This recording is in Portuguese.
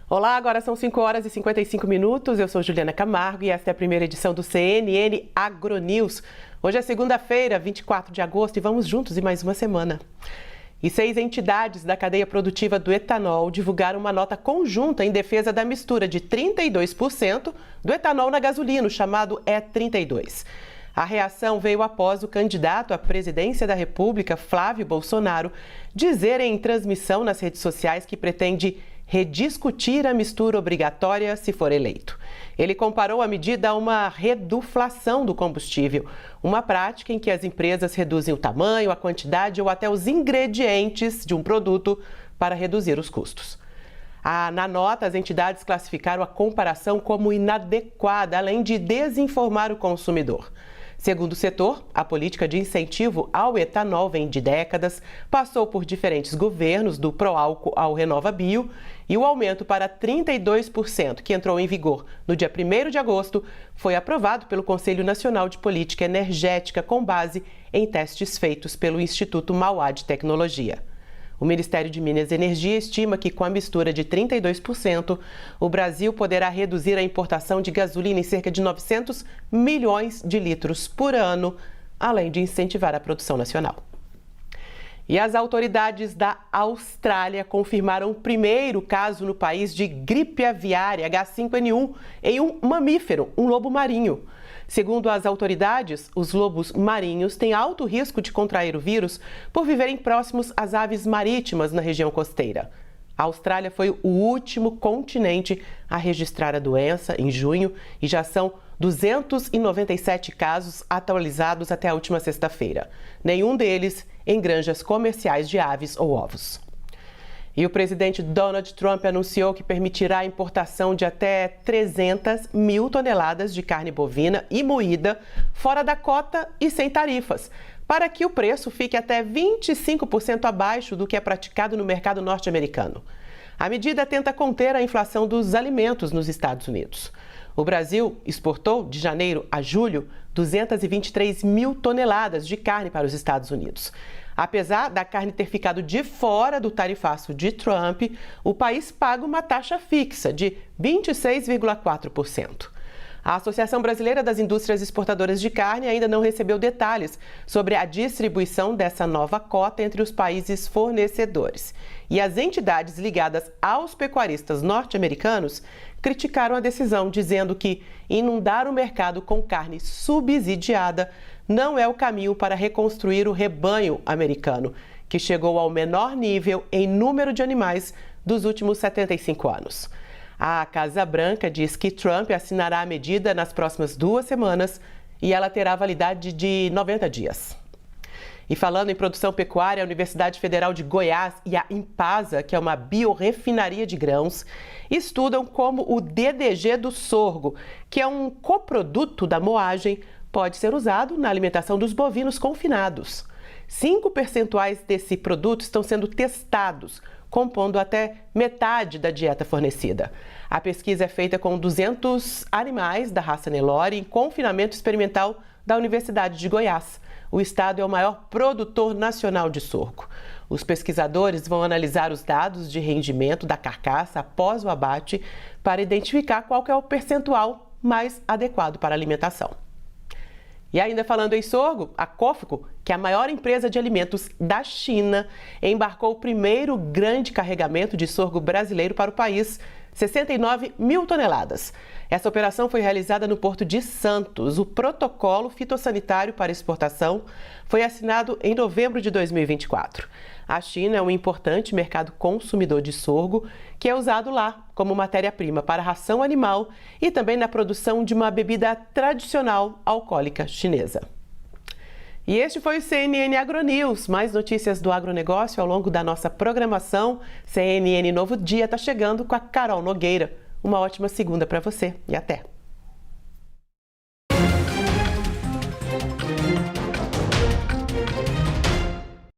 Olá, agora são 5 horas e 55 minutos. Eu sou Juliana Camargo e esta é a primeira edição do CNN AgroNews. Hoje é segunda-feira, 24 de agosto, e vamos juntos em mais uma semana. E 6 entidades da cadeia produtiva do etanol divulgaram uma nota conjunta em defesa da mistura de 32% do etanol na gasolina, chamado E32. A reação veio após o candidato à presidência da República, Flávio Bolsonaro, dizer em transmissão nas redes sociais que pretende rediscutir a mistura obrigatória se for eleito. Ele comparou a medida a uma reduflação do combustível, uma prática em que as empresas reduzem o tamanho, a quantidade ou até os ingredientes de um produto para reduzir os custos. Na nota, as entidades classificaram a comparação como inadequada, além de desinformar o consumidor. Segundo o setor, a política de incentivo ao etanol vem de décadas, passou por diferentes governos, do Proálcool ao RenovaBio, e o aumento para 32%, que entrou em vigor no dia 1º de agosto, foi aprovado pelo Conselho Nacional de Política Energética com base em testes feitos pelo Instituto Mauá de Tecnologia. O Ministério de Minas e Energia estima que, com a mistura de 32%, o Brasil poderá reduzir a importação de gasolina em cerca de 900 milhões de litros por ano, além de incentivar a produção nacional. E as autoridades da Austrália confirmaram o primeiro caso no país de gripe aviária H5N1 em um mamífero, um lobo marinho. Segundo as autoridades, os lobos marinhos têm alto risco de contrair o vírus por viverem próximos às aves marítimas na região costeira. A Austrália foi o último continente a registrar a doença em junho e já são 297 casos atualizados até a última sexta-feira. Nenhum deles em granjas comerciais de aves ou ovos. E o presidente Donald Trump anunciou que permitirá a importação de até 300 mil toneladas de carne bovina e moída fora da cota e sem tarifas, para que o preço fique até 25% abaixo do que é praticado no mercado norte-americano. A medida tenta conter a inflação dos alimentos nos Estados Unidos. O Brasil exportou, de janeiro a julho, 223 mil toneladas de carne para os Estados Unidos. Apesar da carne ter ficado de fora do tarifaço de Trump, o país paga uma taxa fixa de 26,4%. A Associação Brasileira das Indústrias Exportadoras de Carne ainda não recebeu detalhes sobre a distribuição dessa nova cota entre os países fornecedores. E as entidades ligadas aos pecuaristas norte-americanos criticaram a decisão, dizendo que inundar o mercado com carne subsidiada não é o caminho para reconstruir o rebanho americano, que chegou ao menor nível em número de animais dos últimos 75 anos. A Casa Branca diz que Trump assinará a medida nas próximas 2 semanas e ela terá validade de 90 dias. E falando em produção pecuária, a Universidade Federal de Goiás e a Impasa, que é uma biorefinaria de grãos, estudam como o DDG do sorgo, que é um coproduto da moagem, pode ser usado na alimentação dos bovinos confinados. 5 percentuais desse produto estão sendo testados, compondo até metade da dieta fornecida. A pesquisa é feita com 200 animais da raça Nelore em confinamento experimental da Universidade de Goiás. O estado é o maior produtor nacional de sorgo. Os pesquisadores vão analisar os dados de rendimento da carcaça após o abate para identificar qual que é o percentual mais adequado para a alimentação. E ainda falando em sorgo, a COFCO, que é a maior empresa de alimentos da China, embarcou o primeiro grande carregamento de sorgo brasileiro para o país, 69 mil toneladas. Essa operação foi realizada no Porto de Santos. O protocolo fitossanitário para exportação foi assinado em novembro de 2024. A China é um importante mercado consumidor de sorgo, que é usado lá como matéria-prima para ração animal e também na produção de uma bebida tradicional alcoólica chinesa. E este foi o CNN AgroNews. Mais notícias do agronegócio ao longo da nossa programação. CNN Novo Dia está chegando com a Carol Nogueira. Uma ótima segunda para você e até!